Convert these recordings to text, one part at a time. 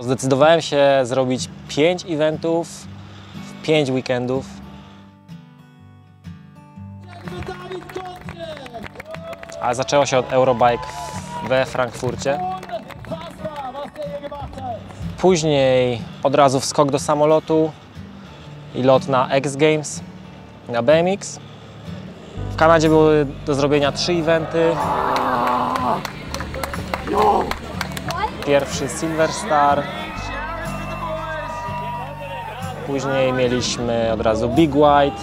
Zdecydowałem się zrobić 5 eventów w 5 weekendów. A zaczęło się od Eurobike we Frankfurcie. Później od razu wskok do samolotu i lot na X Games, na BMX. W Kanadzie były do zrobienia 3 eventy. Pierwszy Silver Star. Później mieliśmy od razu Big White.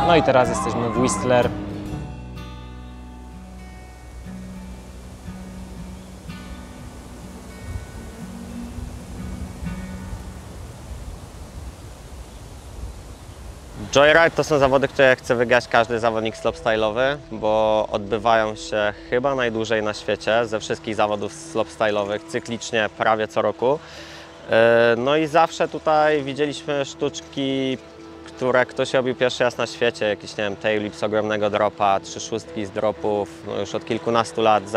No i teraz jesteśmy w Whistler. Joyride to są zawody, które chce wygrać każdy zawodnik slopestyle'owy, bo odbywają się chyba najdłużej na świecie ze wszystkich zawodów slopestyle'owych cyklicznie prawie co roku. No i zawsze tutaj widzieliśmy sztuczki, które ktoś robił pierwszy raz na świecie, jakiś, nie wiem, tailwhip z ogromnego dropa, 3 szóstki z dropów, no już od kilkunastu lat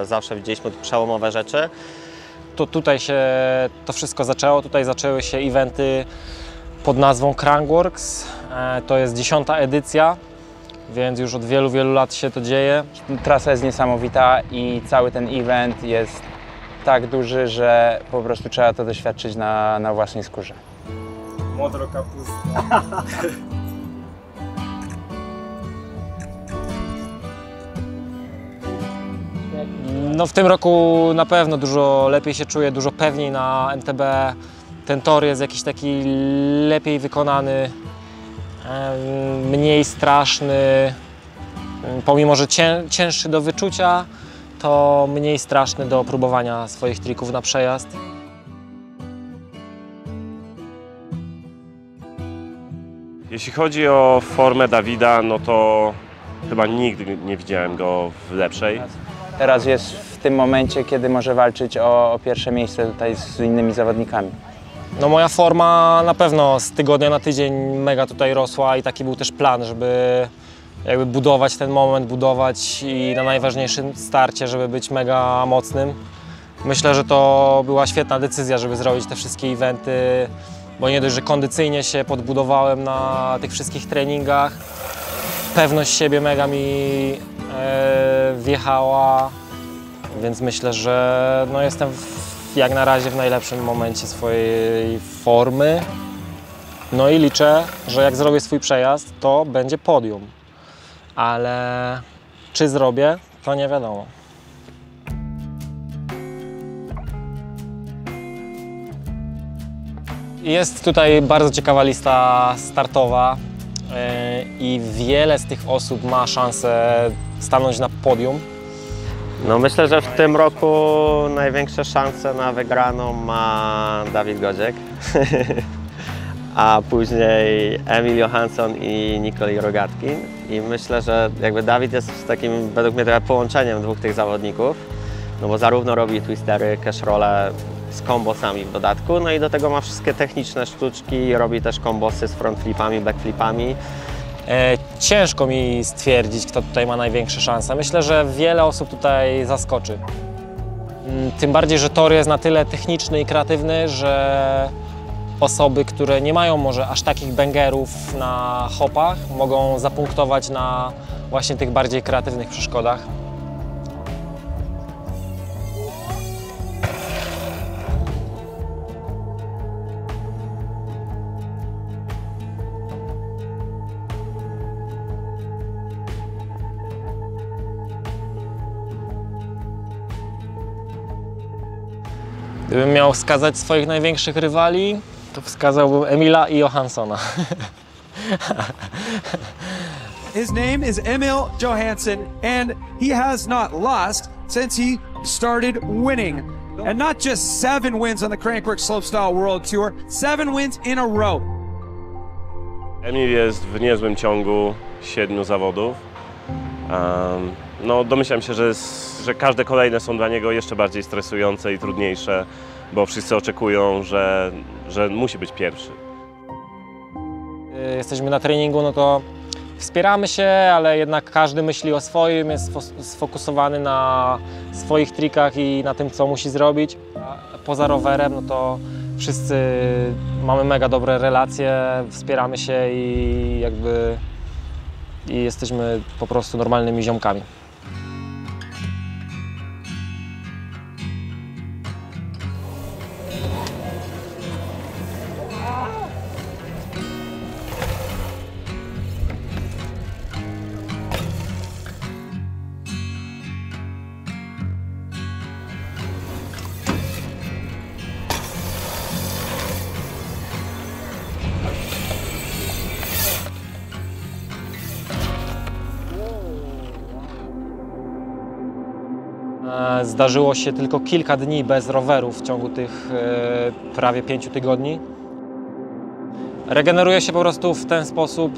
zawsze widzieliśmy przełomowe rzeczy. Tutaj się to wszystko zaczęło, tutaj zaczęły się eventy pod nazwą Crankworx. To jest 10. edycja, więc już od wielu lat się to dzieje. Trasa jest niesamowita i cały ten event jest tak duży, że po prostu trzeba to doświadczyć na własnej skórze. Modro kapusta. No w tym roku na pewno dużo lepiej się czuję, dużo pewniej na MTB. Ten tor jest jakiś taki lepiej wykonany, mniej straszny. Pomimo że cięższy do wyczucia, to mniej straszny do próbowania swoich trików na przejazd. Jeśli chodzi o formę Dawida, no to chyba nigdy nie widziałem go w lepszej. Teraz jest w tym momencie, kiedy może walczyć o pierwsze miejsce tutaj z innymi zawodnikami. No moja forma na pewno z tygodnia na tydzień mega tutaj rosła i taki był też plan, żeby jakby budować ten moment, budować i na najważniejszym starcie, żeby być mega mocnym. Myślę, że to była świetna decyzja, żeby zrobić te wszystkie eventy, bo nie dość, że kondycyjnie się podbudowałem na tych wszystkich treningach, pewność siebie mega mi wjechała, więc myślę, że no jestem jak na razie w najlepszym momencie swojej formy. No i liczę, że jak zrobię swój przejazd, to będzie podium. Ale czy zrobię, to nie wiadomo. Jest tutaj bardzo ciekawa lista startowa i wiele z tych osób ma szansę stanąć na podium. No myślę, że w tym roku największe szanse na wygraną ma Dawid Godziek, a później Emil Johansson i Nikolaj Rogatkin. I myślę, że jakby Dawid jest takim według mnie trochę połączeniem dwóch tych zawodników, no bo zarówno robi twistery, cash rolle z kombosami w dodatku, no i do tego ma wszystkie techniczne sztuczki, robi też kombosy z frontflipami, backflipami. Ciężko mi stwierdzić, kto tutaj ma największe szanse. Myślę, że wiele osób tutaj zaskoczy. Tym bardziej, że tor jest na tyle techniczny i kreatywny, że osoby, które nie mają może aż takich bangerów na hopach, mogą zapunktować na właśnie tych bardziej kreatywnych przeszkodach. Gdybym miał wskazać swoich największych rywali, to wskazałbym Emila i Johanssona. His name is Emil Johansson, and he has not lost since he started winning. And not just 7 wins on the Crankworx Slopestyle World Tour, 7 wins in a row. Emil jest w niezłym ciągu 7 zawodów. No, domyślam się, że każde kolejne są dla niego jeszcze bardziej stresujące i trudniejsze, bo wszyscy oczekują, że musi być pierwszy. Jesteśmy na treningu, no to Wspieramy się, ale jednak każdy myśli o swoim, jest sfokusowany na swoich trikach i na tym, co musi zrobić. Poza rowerem, no to wszyscy mamy mega dobre relacje, wspieramy się i jesteśmy po prostu normalnymi ziomkami. Zdarzyło się tylko kilka dni bez rowerów w ciągu tych prawie 5 tygodni. Regeneruję się po prostu w ten sposób,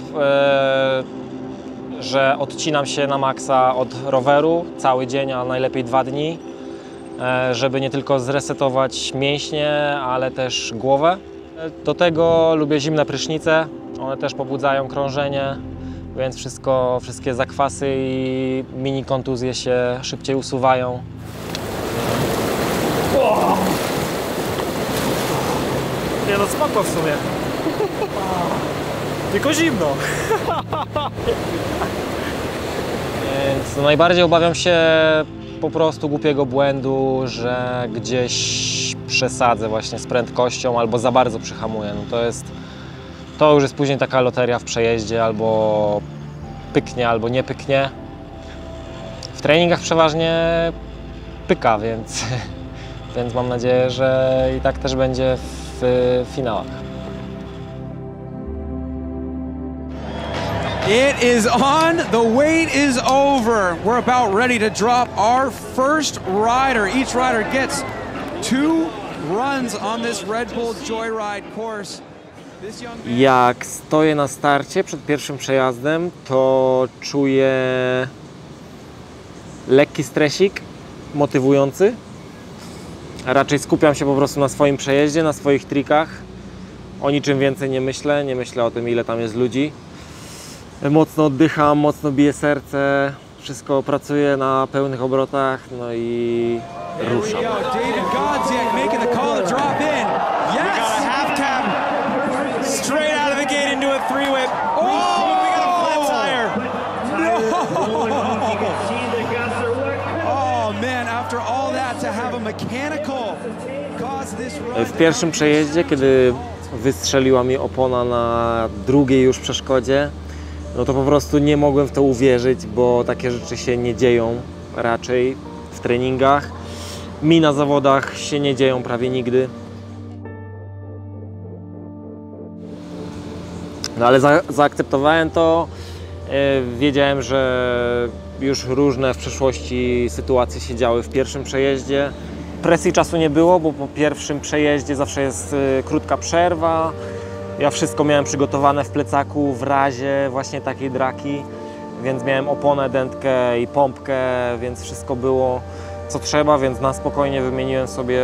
że odcinam się na maksa od roweru cały dzień, a najlepiej 2 dni, żeby nie tylko zresetować mięśnie, ale też głowę. Do tego lubię zimne prysznice, one też pobudzają krążenie, więc wszystkie zakwasy i mini kontuzje się szybciej usuwają. Nie no, spoko w sumie. Tylko zimno. Więc no, najbardziej obawiam się po prostu głupiego błędu, że gdzieś przesadzę właśnie z prędkością albo za bardzo przyhamuję. No to już jest później taka loteria w przejeździe, albo pyknie, albo nie pyknie. W treningach przeważnie pyka, więc mam nadzieję, że i tak też będzie w finałach. It is on, the wait is over. We're about ready to drop our first rider. Each rider gets 2 runs on this Red Bull Joyride course. This young man... Jak stoję na starcie przed pierwszym przejazdem, to czuję lekki stresik, motywujący. Raczej skupiam się po prostu na swoim przejeździe, na swoich trikach. O niczym więcej nie myślę o tym, ile tam jest ludzi. Mocno oddycham, mocno bije serce, wszystko pracuje na pełnych obrotach, no i ruszam. David Godziak making the call to drop in. Yes! We got a half cab straight out of the gate into a 3-whip. Oh, we got a flat tire. No! Oh man, after all that to have a mechanical cause this run. W pierwszym przejeździe, kiedy wystrzeliła mi opona na drugiej już przeszkodzie, no to po prostu nie mogłem w to uwierzyć, bo takie rzeczy się nie dzieją raczej w treningach. Mi na zawodach się nie dzieją prawie nigdy. No ale zaakceptowałem to. Wiedziałem, że już różne w przeszłości sytuacje się działy w pierwszym przejeździe. Presji czasu nie było, bo po pierwszym przejeździe zawsze jest krótka przerwa. Ja wszystko miałem przygotowane w plecaku w razie właśnie takiej draki, więc miałem oponę, dętkę i pompkę, więc wszystko było co trzeba, więc na spokojnie wymieniłem sobie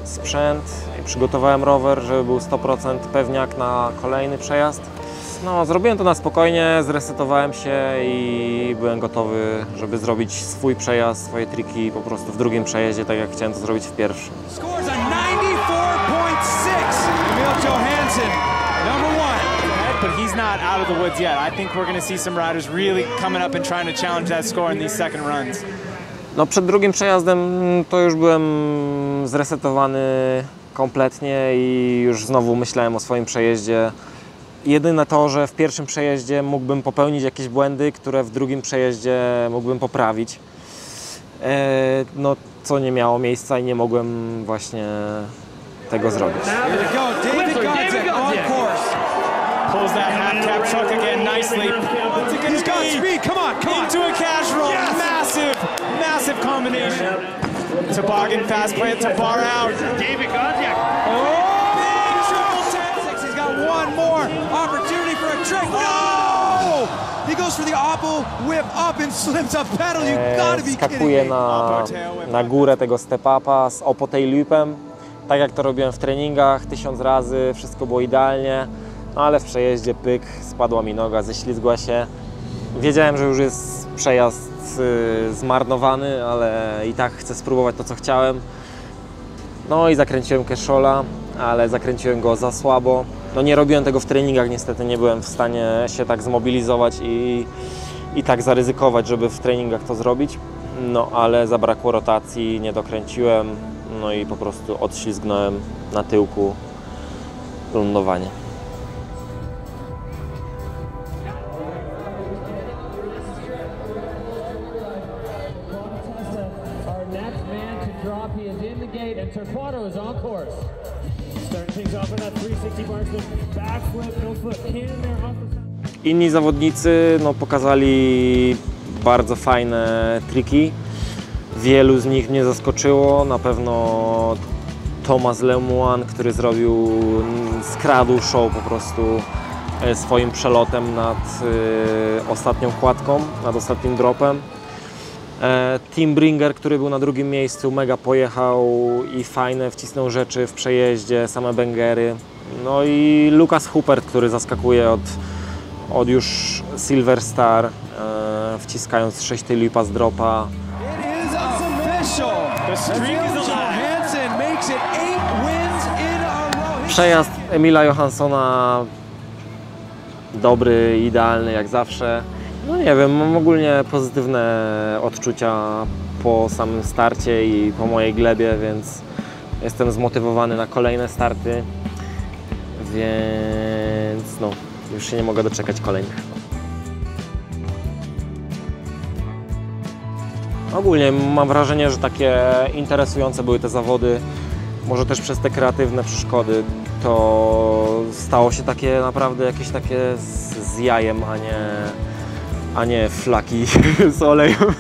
sprzęt i przygotowałem rower, żeby był 100% pewniak na kolejny przejazd. No, zrobiłem to na spokojnie, zresetowałem się i byłem gotowy, żeby zrobić swój przejazd, swoje triki po prostu w drugim przejeździe, tak jak chciałem to zrobić w pierwszym. Scores a 94.6. Emil Johansson, number 1. But he's not out of the woods yet. I think we're going to see some riders really coming up and trying to challenge that score in these second runs. No, przed drugim przejazdem to już byłem zresetowany kompletnie i już znowu myślałem o swoim przejeździe. Jedyne to, że w pierwszym przejeździe mógłbym popełnić jakieś błędy, które w drugim przejeździe mógłbym poprawić. No, co nie miało miejsca i nie mogłem właśnie tego zrobić. Here we go, David Godziak on course. Pulls that half cab truck again nicely. What's it going He's to got be? speed, come on, come on. Into a cash roll. Yes! Massive combination. Toboggan fast plant to bar out. David Godziak. Oh! Big triple 10-6. He's got one more opportunity for a trick. No! He goes for the opal whip up and slips a pedal. You gotta be kidding Skakuję me. na górę tego step-upa z opotej loopem, tak jak to robiłem w treningach 1000 razy, wszystko było idealnie, no ale w przejeździe pyk, spadła mi noga, ześlizgła się. Wiedziałem, że już jest przejazd zmarnowany, ale i tak chcę spróbować to, co chciałem. No i zakręciłem Keshola, ale zakręciłem go za słabo. No nie robiłem tego w treningach, niestety nie byłem w stanie się tak zmobilizować i tak zaryzykować, żeby w treningach to zrobić. No ale zabrakło rotacji, nie dokręciłem, no i po prostu odślizgnąłem na tyłku lądowanie. Our next man to drop, he is in the gate, and Torquato is on course. Starting things off with that 360 marksman, backflip, no flip, can there off the side. Inni zawodnicy no, pokazali bardzo fajne triki. Wielu z nich mnie zaskoczyło. Na pewno Thomas Lemoine, który skradł show po prostu swoim przelotem nad ostatnią kładką, nad ostatnim dropem. Tim Bringer, który był na drugim miejscu, mega pojechał i fajne wcisnął rzeczy w przejeździe, same bangery. No i Lucas Huppert, który zaskakuje od już Silver Star, wciskając 6 tyli pas dropa. It is official. The streak is Emil alive. Johansson makes it 8 wins in a row. Przejazd Emila Johanssona dobry, idealny jak zawsze. No nie wiem, mam ogólnie pozytywne odczucia po samym starcie i po mojej glebie, więc jestem zmotywowany na kolejne starty, więc no, już się nie mogę doczekać kolejnych. Ogólnie mam wrażenie, że takie interesujące były te zawody, może też przez te kreatywne przeszkody. To stało się takie naprawdę jakieś takie z jajem, a nie flaki z olejem.